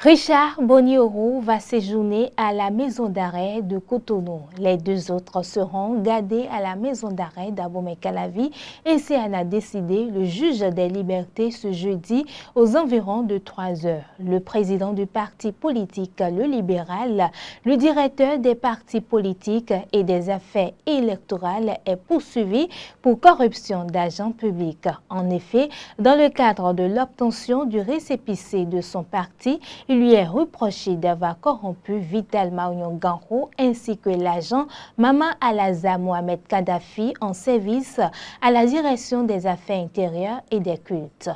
Richard Bonioro va séjourner à la maison d'arrêt de Cotonou. Les deux autres seront gardés à la maison d'arrêt d'Abomey-Calavi. Ainsi en a décidé le juge des libertés ce jeudi aux environs de 3 heures. Le président du parti politique Le Libéral, le directeur des partis politiques et des affaires électorales est poursuivi pour corruption d'agents publics. En effet, dans le cadre de l'obtention du récépissé de son parti, il lui est reproché d'avoir corrompu Vital Maunion Ganro ainsi que l'agent Maman Alaza Mohamed Kadhafi en service à la direction des affaires intérieures et des cultes.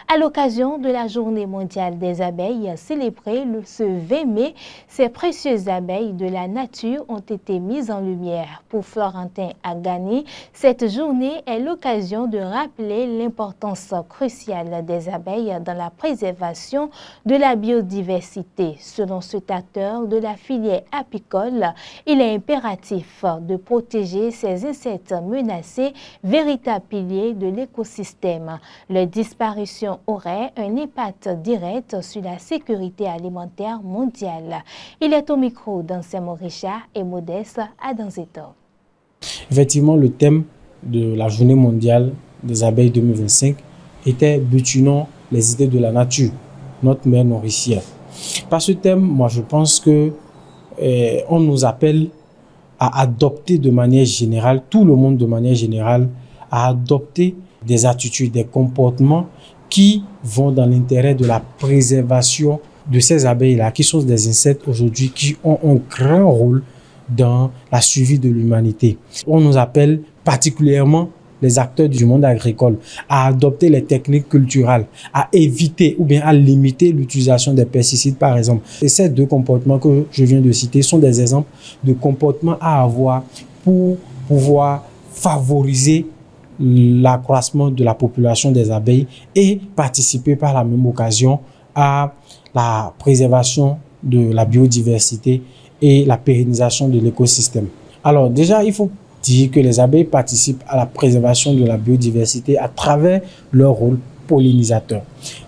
À l'occasion de la journée mondiale des abeilles célébrée ce 20 mai, ces précieuses abeilles de la nature ont été mises en lumière. Pour Florentin Agani, cette journée est l'occasion de rappeler l'importance cruciale des abeilles dans la préservation de la biodiversité. Selon cet acteur de la filière apicole, il est impératif de protéger ces insectes menacés, véritables piliers de l'écosystème. Leur disparition aurait un impact direct sur la sécurité alimentaire mondiale. Il est au micro d'Anselmo Richard et Modeste Adanzetor. Effectivement, le thème de la journée mondiale des abeilles 2025 était « Butinons les idées de la nature, notre mère nourricière ». Par ce thème, moi je pense que on nous appelle à adopter de manière générale, tout le monde de manière générale, à adopter des attitudes, des comportements qui vont dans l'intérêt de la préservation de ces abeilles-là, qui sont des insectes aujourd'hui qui ont un grand rôle dans la survie de l'humanité. On nous appelle particulièrement les acteurs du monde agricole à adopter les techniques culturelles, à éviter ou bien à limiter l'utilisation des pesticides par exemple. Et ces deux comportements que je viens de citer sont des exemples de comportements à avoir pour pouvoir favoriser l'accroissement de la population des abeilles et participer par la même occasion à la préservation de la biodiversité et la pérennisation de l'écosystème. Alors déjà, il faut dire que les abeilles participent à la préservation de la biodiversité à travers leur rôle pollinisateur.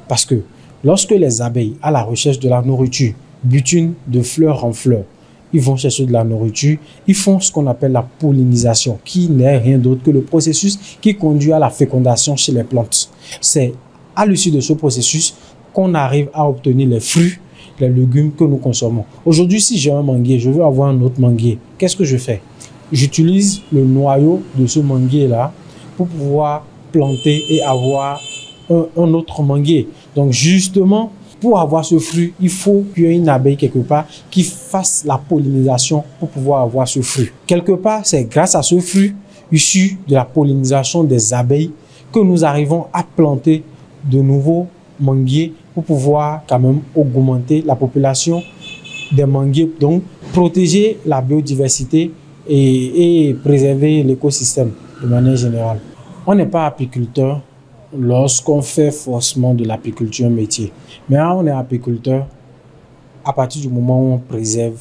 Parce que lorsque les abeilles, à la recherche de la nourriture, butinent de fleur en fleur, ils vont chercher de la nourriture, ils font ce qu'on appelle la pollinisation, qui n'est rien d'autre que le processus qui conduit à la fécondation chez les plantes. C'est à l'issue de ce processus qu'on arrive à obtenir les fruits, les légumes que nous consommons. Aujourd'hui, si j'ai un manguier, je veux avoir un autre manguier, qu'est-ce que je fais? J'utilise le noyau de ce manguier-là pour pouvoir planter et avoir un autre manguier. Donc justement, pour avoir ce fruit, il faut qu'il y ait une abeille quelque part qui fasse la pollinisation pour pouvoir avoir ce fruit. Quelque part, c'est grâce à ce fruit issu de la pollinisation des abeilles que nous arrivons à planter de nouveaux manguiers pour pouvoir quand même augmenter la population des manguiers, donc protéger la biodiversité et préserver l'écosystème de manière générale. On n'est pas apiculteur lorsqu'on fait forcément de l'apiculture un métier. Mais on est apiculteur à partir du moment où on préserve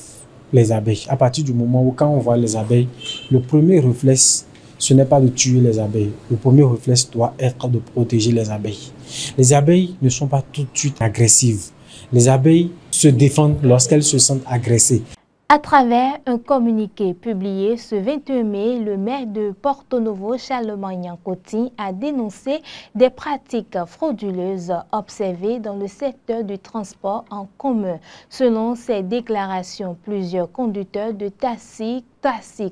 les abeilles. À partir du moment où quand on voit les abeilles, le premier réflexe, ce n'est pas de tuer les abeilles. Le premier réflexe doit être de protéger les abeilles. Les abeilles ne sont pas tout de suite agressives. Les abeilles se défendent lorsqu'elles se sentent agressées. À travers un communiqué publié ce 21 mai, le maire de Porto Novo, Charlemagne Cotin, a dénoncé des pratiques frauduleuses observées dans le secteur du transport en commun. Selon ses déclarations, plusieurs conducteurs de taxis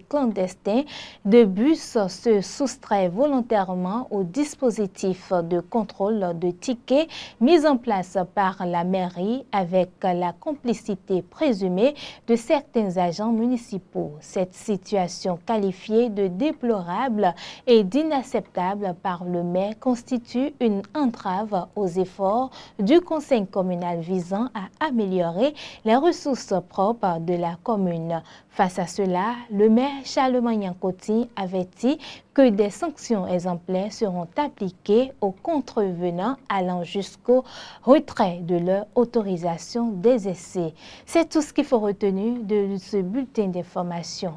clandestins de bus se soustraient volontairement au dispositif de contrôle de tickets mis en place par la mairie avec la complicité présumée de certains agents municipaux. Cette situation qualifiée de déplorable et d'inacceptable par le maire constitue une entrave aux efforts du conseil communal visant à améliorer les ressources propres de la commune. Face à cela, le maire Charlemagne Cotin avertit que des sanctions exemplaires seront appliquées aux contrevenants allant jusqu'au retrait de leur autorisation d'exercer. C'est tout ce qu'il faut retenir de ce bulletin d'information.